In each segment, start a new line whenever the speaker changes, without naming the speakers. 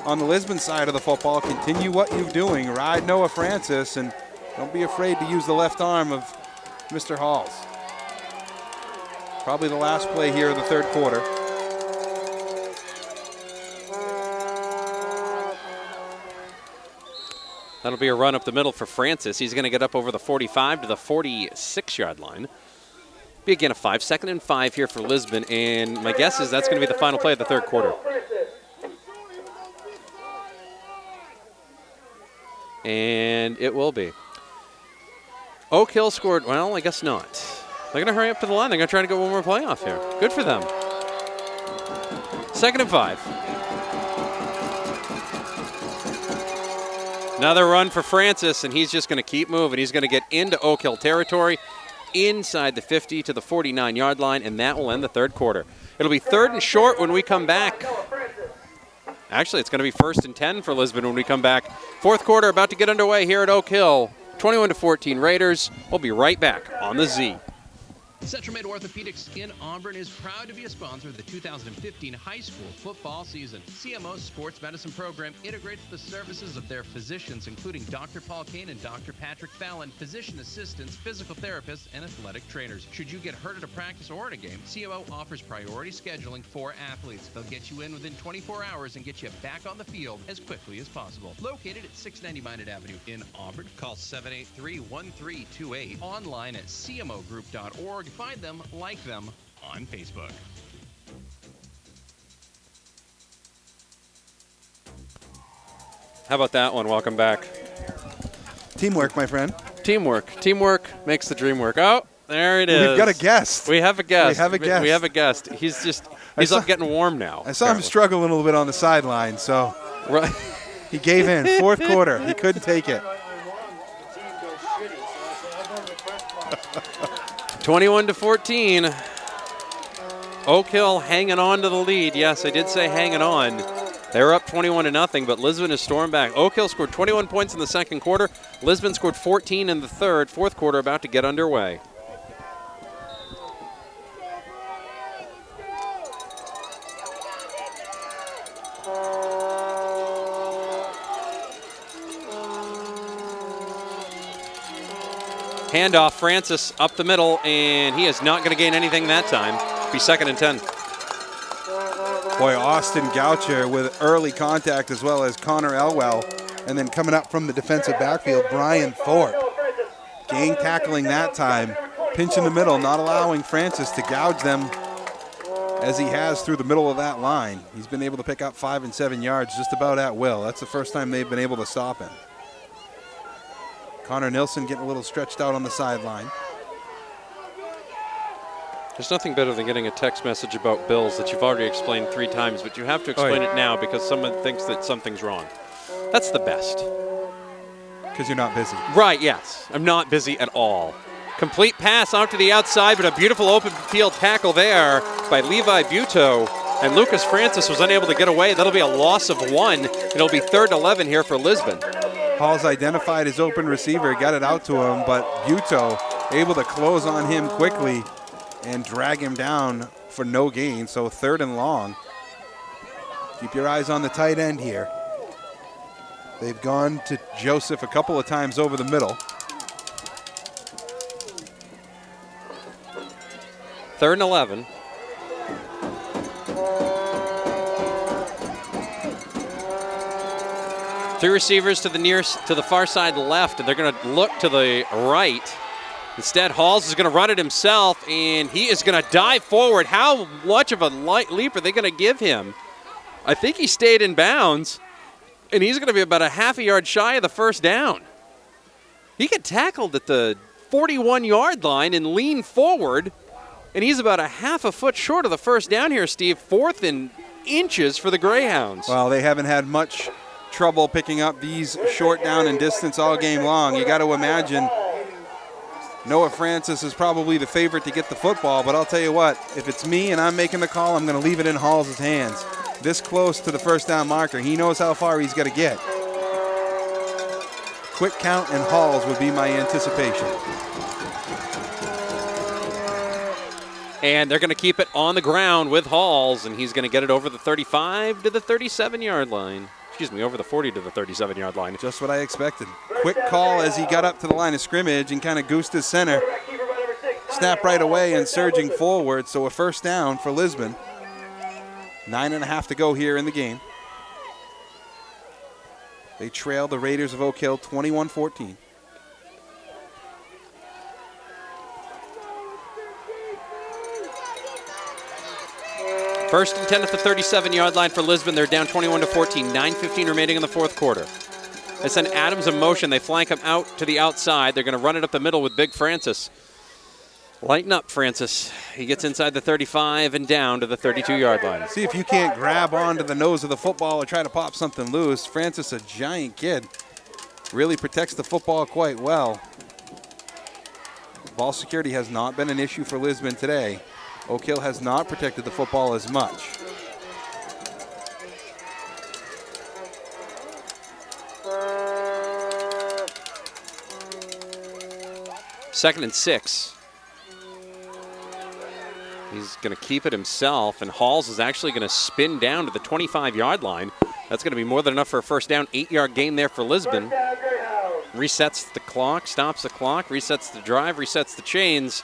on the Lisbon side of the football, continue what you're doing. Ride Noah Francis, and don't be afraid to use the left arm of Mr. Halls. Probably the last play here of the third quarter.
That'll be a run up the middle for Francis. He's going to get up over the 45 to the 46-yard line. Be again a 5, 2nd and 5 here for Lisbon, and my guess is that's going to be the final play of the third quarter. And it will be. Oak Hill scored, well, I guess not. They're going to hurry up to the line. They're going to try to get one more play off here. Good for them. 2nd and 5. Another run for Francis, and he's just going to keep moving. He's going to get into Oak Hill territory, inside the 50 to the 49-yard line, and that will end the third quarter. It'll be 3rd and short when we come back. Actually, it's going to be 1st and 10 for Lisbon when we come back. Fourth quarter about to get underway here at Oak Hill. 21-14 Raiders. We'll be right back on the Z.
Central Mid Orthopedics in Auburn is proud to be a sponsor of the 2015 high school football season. CMO's sports medicine program integrates the services of their physicians, including Dr. Paul Kane and Dr. Patrick Fallon, physician assistants, physical therapists, and athletic trainers. Should you get hurt at a practice or at a game, CMO offers priority scheduling for athletes. They'll get you in within 24 hours and get you back on the field as quickly as possible. Located at 690 Minot Avenue in Auburn, call 783-1328. Online at cmogroup.org. Find them, like them on Facebook.
How about that one? Welcome back.
Teamwork, my friend.
Teamwork. Teamwork makes the dream work. Oh, there it is.
We've got a guest.
We have a guest.
We have a guest.
We have a guest. He's up getting warm now.
I saw him struggling a little bit on the sideline, so
right.
He gave in. Fourth quarter. He couldn't take it.
21-14. Oak Hill hanging on to the lead. Yes, I did say hanging on. They're up 21-0, but Lisbon has stormed back. Oak Hill scored 21 points in the second quarter. Lisbon scored 14 in the third. Fourth quarter about to get underway. Handoff, Francis up the middle, and he is not going to gain anything that time. Be 2nd and 10.
Boy, Austin Goucher with early contact, as well as Connor Elwell. And then coming up from the defensive backfield, Brian Thorpe. Gang tackling that time. Pinch in the middle, not allowing Francis to gouge them as he has through the middle of that line. He's been able to pick up 5 and 7 yards just about at will. That's the first time they've been able to stop him. Connor Nilsson getting a little stretched out on the sideline.
There's nothing better than getting a text message about bills that you've already explained 3 times, but you have to explain it now because someone thinks that something's wrong. That's the best.
Because you're not busy.
Right, yes. I'm not busy at all. Complete pass out to the outside, but a beautiful open field tackle there by Levi Buteau. And Lucas Francis was unable to get away. That'll be a loss of 1. It'll be 3rd and 11 here for Lisbon.
Hall's identified his open receiver, got it out to him, but Buteau able to close on him quickly and drag him down for no gain. So 3rd and long. Keep your eyes on the tight end here. They've gone to Joseph a couple of times over the middle.
3rd and 11. Three receivers to the far side left, and they're going to look to the right. Instead, Halls is going to run it himself, and he is going to dive forward. How much of a light leap are they going to give him? I think he stayed in bounds, and he's going to be about a half a yard shy of the first down. He got tackled at the 41-yard line and leaned forward, and he's about a half a foot short of the first down here, Steve. 4th in inches for the Greyhounds.
Well, they haven't had much trouble picking up these short down and distance all game long. You got to imagine Noah Francis is probably the favorite to get the football, but I'll tell you what, if it's me and I'm making the call, I'm going to leave it in Halls' hands. This close to the first down marker, he knows how far he's got to get. Quick count and Halls would be my anticipation.
And they're going to keep it on the ground with Halls, and he's going to get it over the 35 to the 37-yard line. over the 40 to the 37-yard line.
Just what I expected. Quick call as he got up to the line of scrimmage and kind of goosed his center. Snap right away and surging forward, so a first down for Lisbon. 9.5 to go here in the game. They trail the Raiders of Oak Hill 21-14.
First and 10 at the 37-yard line for Lisbon. They're down 21-14. 9:15 remaining in the fourth quarter. They send Adams in motion. They flank him out to the outside. They're going to run it up the middle with Big Francis. Lighten up, Francis. He gets inside the 35 and down to the 32-yard line.
See if you can't grab onto the nose of the football or try to pop something loose. Francis, a giant kid, really protects the football quite well. Ball security has not been an issue for Lisbon today. Oak Hill has not protected the football as much.
Second and 6. He's going to keep it himself, and Halls is actually going to spin down to the 25-yard line. That's going to be more than enough for a first down. 8-yard gain there for Lisbon. Resets the clock, stops the clock, resets the drive, resets the chains.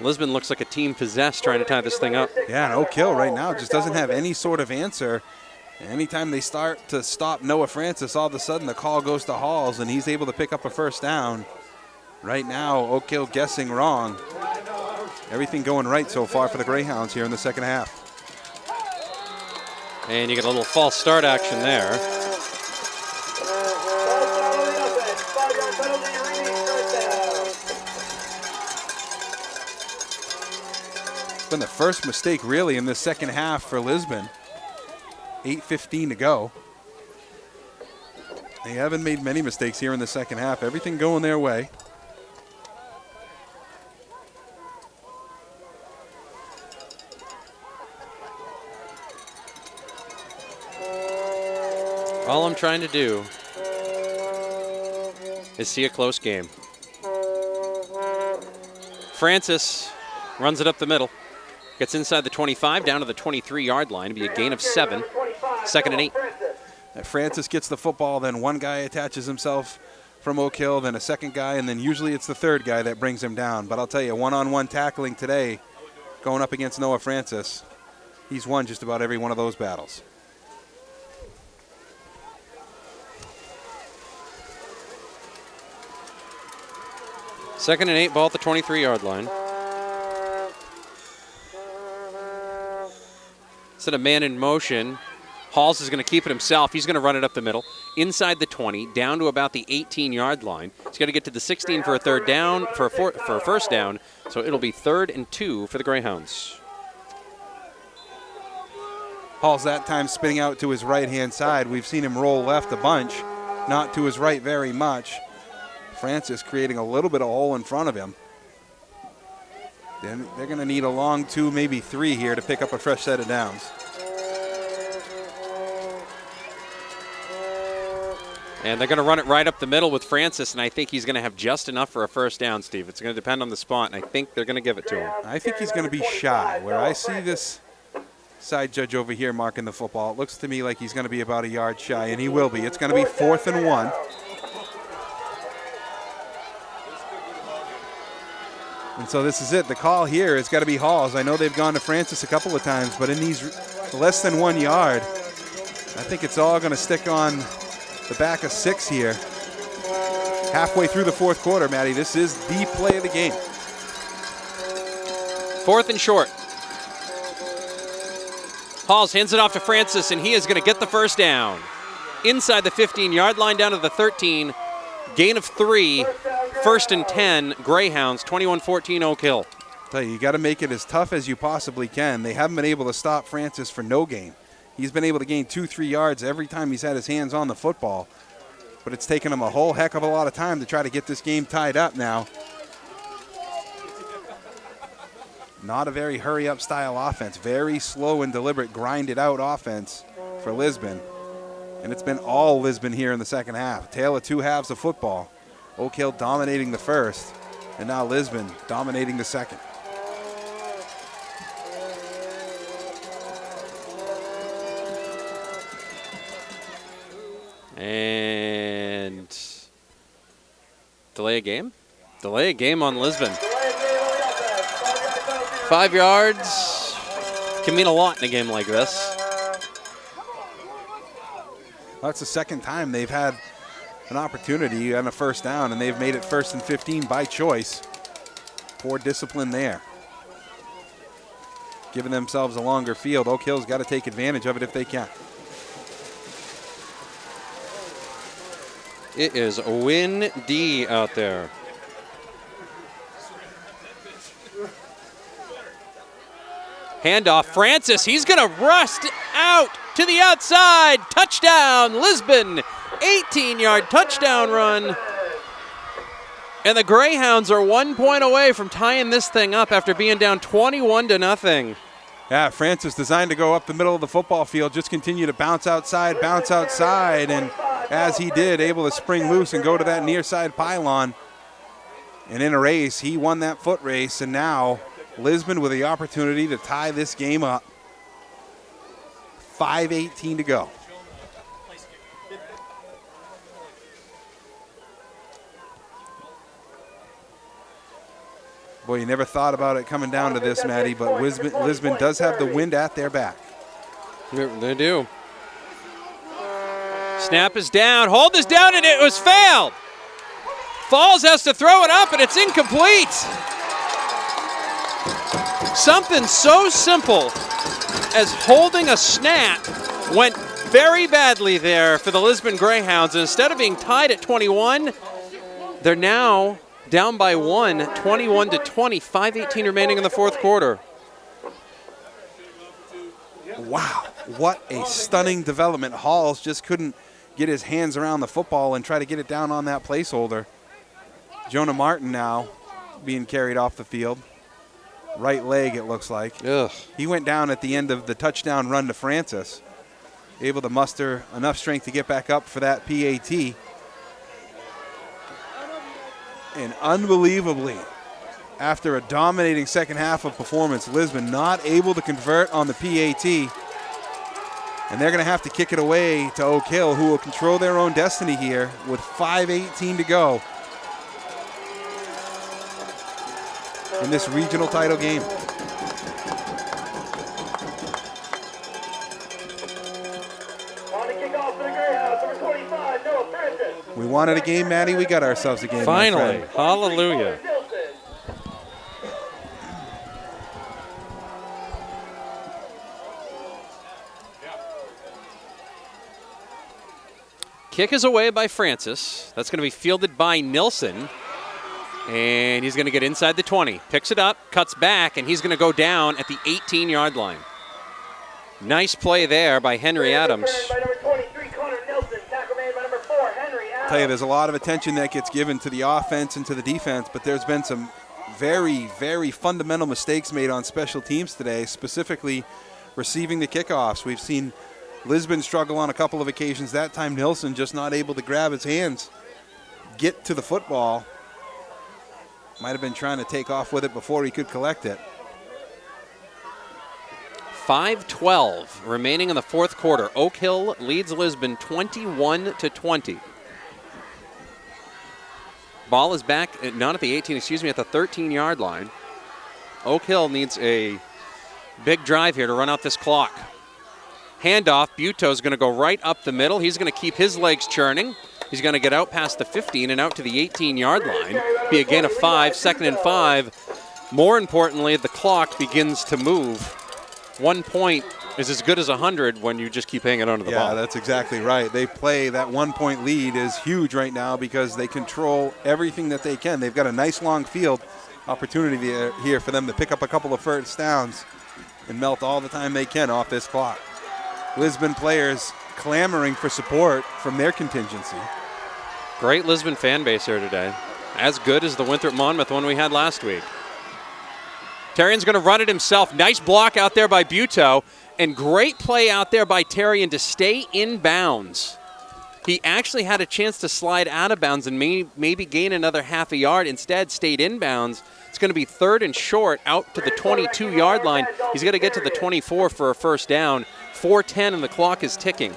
Lisbon looks like a team possessed trying to tie this thing up.
Yeah, and Oak Hill right now just doesn't have any sort of answer. Anytime they start to stop Noah Francis, all of a sudden the call goes to Halls, and he's able to pick up a first down. Right now, Oak Hill guessing wrong. Everything going right so far for the Greyhounds here in the second half.
And you get a little false start action there.
It's been the first mistake really in the second half for Lisbon. 8:15 to go. They haven't made many mistakes here in the second half. Everything going their way.
All I'm trying to do is see a close game. Francis runs it up the middle. Gets inside the 25, down to the 23-yard line. It'll be a gain of 7. Second and 8.
Francis gets the football, then one guy attaches himself from Oak Hill, then a second guy, and then usually it's the third guy that brings him down. But I'll tell you, one-on-one tackling today, going up against Noah Francis, he's won just about every one of those battles.
Second and 8, ball at the 23-yard line. Instead of man in motion, Halls is going to keep it himself. He's going to run it up the middle, inside the 20, down to about the 18-yard line. He's got to get to the 16 for a third down, for a first down. So it'll be 3rd and 2 for the Greyhounds.
Hall's that time spinning out to his right-hand side. We've seen him roll left a bunch, not to his right very much. Francis creating a little bit of hole in front of him. Then they're going to need a long 2, maybe 3 here to pick up a fresh set of downs.
And they're going to run it right up the middle with Francis, and I think he's going to have just enough for a first down, Steve. It's going to depend on the spot, and I think they're going to give it to him.
I think he's going to be shy. Where I see this side judge over here marking the football, it looks to me like he's going to be about a yard shy, and he will be. It's going to be 4th and 1. And so this is it. The call here has got to be Halls. I know they've gone to Francis a couple of times, but in these less than 1 yard, I think it's all going to stick on the back of 6 here. Halfway through the fourth quarter, Maddie, this is the play of the game.
4th and short. Halls hands it off to Francis, and he is going to get the first down. Inside the 15-yard line, down to the 13. Gain of 3. 1st and 10, Greyhounds, 21-14 Oak Hill.
Tell you got to make it as tough as you possibly can. They haven't been able to stop Francis for no gain. He's been able to gain 2-3 yards every time he's had his hands on the football. But it's taken him a whole heck of a lot of time to try to get this game tied up now. Not a very hurry-up style offense. Very slow and deliberate, grinded-out offense for Lisbon. And it's been all Lisbon here in the second half. Tale of 2 halves of football. Oak Hill dominating the first, and now Lisbon dominating the second.
And delay a game? Delay a game on Lisbon. 5 yards can mean a lot in a game like this.
That's the second time they've had an opportunity on a first down, and they've made it 1st and 15 by choice. Poor discipline there. Giving themselves a longer field. Oak Hill's got to take advantage of it if they can.
It is windy out there. Handoff, Francis, he's going to rust out to the outside. Touchdown, Lisbon. 18-yard touchdown run. And the Greyhounds are 1 point away from tying this thing up after being down 21-0.
Yeah, Francis designed to go up the middle of the football field, just continue to bounce outside, and as he did, able to spring loose and go to that near side pylon. And in a race, he won that foot race, and now Lisbon with the opportunity to tie this game up. 5:18 to go. Boy, you never thought about it coming down to this, Matty, but Lisbon does have the wind at their back.
They do. Snap is down. Hold is down, and it was failed. Falls has to throw it up, and it's incomplete. Something so simple as holding a snap went very badly there for the Lisbon Greyhounds. And instead of being tied at 21, they're now down by 1, 21-20, 5:18 remaining in the fourth quarter.
Wow, what a stunning development. Halls just couldn't get his hands around the football and try to get it down on that placeholder. Jonah Martin now being carried off the field. Right leg, it looks like.
Ugh.
He went down at the end of the touchdown run to Francis. Able to muster enough strength to get back up for that PAT. And unbelievably, after a dominating second half of performance, Lisbon not able to convert on the PAT. And they're going to have to kick it away to Oak Hill, who will control their own destiny here with 5:18 to go in this regional title game. We wanted a game, Matty. We got ourselves a game.
Finally. Hallelujah. Kick is away by Francis. That's going to be fielded by Nilsson. And he's going to get inside the 20. Picks it up, cuts back, and he's going to go down at the 18-yard line. Nice play there by Henry Adams.
Tell you, there's a lot of attention that gets given to the offense and to the defense, but there's been some very, very fundamental mistakes made on special teams today, specifically receiving the kickoffs. We've seen Lisbon struggle on a couple of occasions. That time, Nilsson just not able to grab his hands, get to the football. Might have been trying to take off with it before he could collect it.
5:12 remaining in the fourth quarter. Oak Hill leads Lisbon 21-20. Ball is back, not at the 18, excuse me, at the 13-yard line. Oak Hill needs a big drive here to run out this clock. Handoff, Buto's going to go right up the middle. He's going to keep his legs churning. He's going to get out past the 15 and out to the 18-yard line. Be a gain of 5, 2nd and 5. More importantly, the clock begins to move. 1 point is as good as 100 when you just keep hanging onto the ball.
Yeah, that's exactly right. They play that 1 point lead is huge right now because they control everything that they can. They've got a nice long field opportunity here for them to pick up a couple of first downs and melt all the time they can off this clock. Lisbon players clamoring for support from their contingency.
Great Lisbon fan base here today. As good as the Winthrop Monmouth one we had last week. Terrian's going to run it himself. Nice block out there by Buto. And great play out there by Terrian to stay in bounds. He actually had a chance to slide out of bounds and maybe gain another half a yard. Instead, stayed in bounds. It's going to be 3rd and short out to the 22-yard line. He's got to get to the 24 for a first down. 4:10 and the clock is ticking.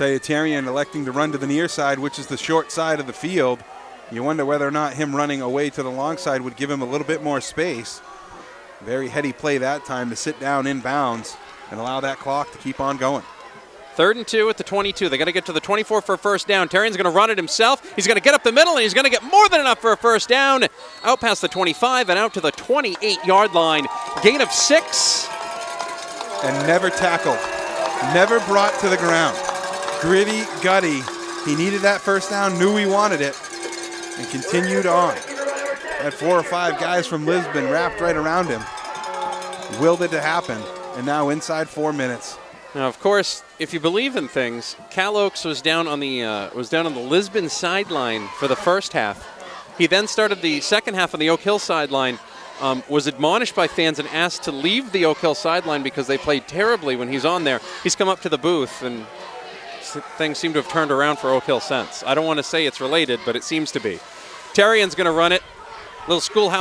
Tell you, Tarian electing to run to the near side, which is the short side of the field. You wonder whether or not him running away to the long side would give him a little bit more space. Very heady play that time to sit down in bounds and allow that clock to keep on going.
3rd and 2 at the 22. They got to get to the 24 for a first down. Tarian's going to run it himself. He's going to get up the middle, and he's going to get more than enough for a first down. Out past the 25 and out to the 28-yard line. Gain of 6.
And never tackled. Never brought to the ground. Gritty, gutty. He needed that first down, knew he wanted it, and continued on. Had 4 or 5 guys from Lisbon wrapped right around him. Willed it to happen, and now inside 4 minutes.
Now, of course, if you believe in things, Cal Oaks was down on the Lisbon sideline for the first half. He then started the second half on the Oak Hill sideline, was admonished by fans and asked to leave the Oak Hill sideline because they played terribly when he's on there. He's come up to the booth, and things seem to have turned around for Oak Hill since. I don't want to say it's related, but it seems to be. Tarian's going to run it. Little schoolhouse